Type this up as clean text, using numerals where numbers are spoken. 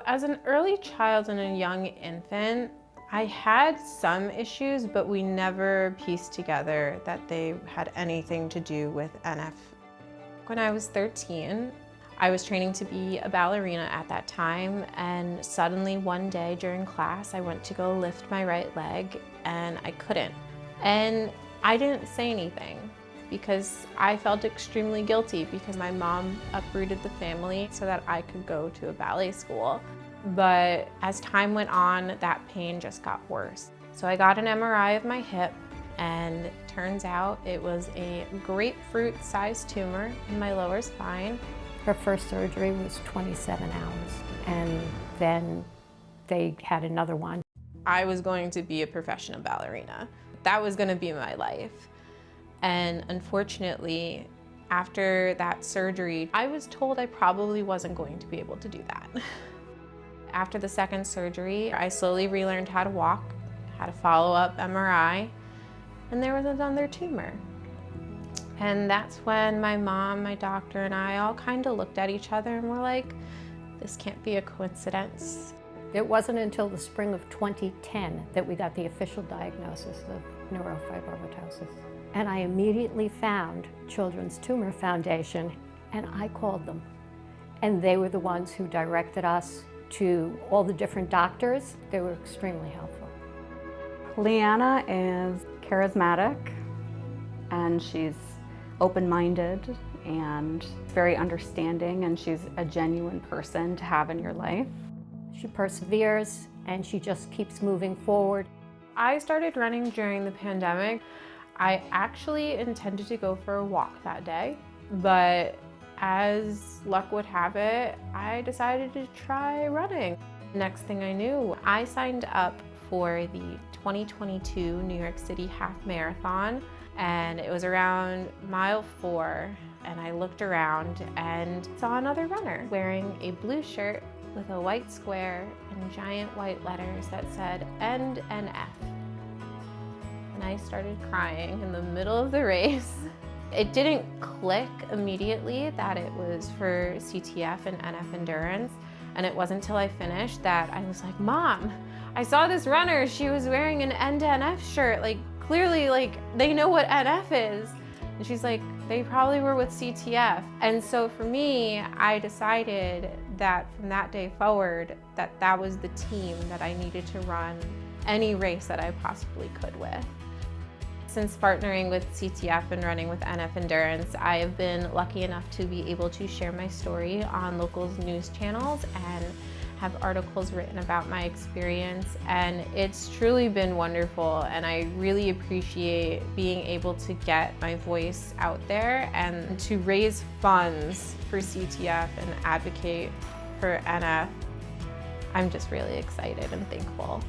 As an early child and a young infant, I had some issues, but we never pieced together that they had anything to do with NF. When I was 13, I was training to be a ballerina at that time, and suddenly one day during class, I went to go lift my right leg and I couldn't. And I didn't say anything because I felt extremely guilty because my mom uprooted the family so that I could go to a ballet school. But as time went on, that pain just got worse. So I got an MRI of my hip, and turns out it was a grapefruit-sized tumor in my lower spine. Her first surgery was 27 hours, and then they had another one. I was going to be a professional ballerina. That was going to be my life. And unfortunately, after that surgery, I was told I probably wasn't going to be able to do that. After the second surgery, I slowly relearned how to walk, had a follow-up MRI, and there was another tumor. And that's when my mom, my doctor, and I all kind of looked at each other and were like, this can't be a coincidence. It wasn't until the spring of 2010 that we got the official diagnosis of neurofibromatosis. And I immediately found Children's Tumor Foundation, and I called them. And they were the ones who directed us to all the different doctors. They were extremely helpful. Leanna is charismatic, and she's open-minded and very understanding, and she's a genuine person to have in your life. She perseveres, and she just keeps moving forward. I started running during the pandemic. I actually intended to go for a walk that day, but as luck would have it, I decided to try running. Next thing I knew, I signed up for the 2022 New York City Half Marathon, and it was around mile 4, and I looked around and saw another runner wearing a blue shirt with a white square and giant white letters that said End NF. And I started crying in the middle of the race. It didn't click immediately that it was for CTF and NF Endurance, and it wasn't until I finished that I was like, Mom, I saw this runner, she was wearing an End NF shirt, like clearly like they know what NF is. And she's like, they probably were with CTF. And so for me, I decided that from that day forward, that was the team that I needed to run any race that I possibly could with. Since partnering with CTF and running with NF Endurance, I have been lucky enough to be able to share my story on local news channels and have articles written about my experience, and it's truly been wonderful, and I really appreciate being able to get my voice out there and to raise funds for CTF and advocate for NF. I'm just really excited and thankful.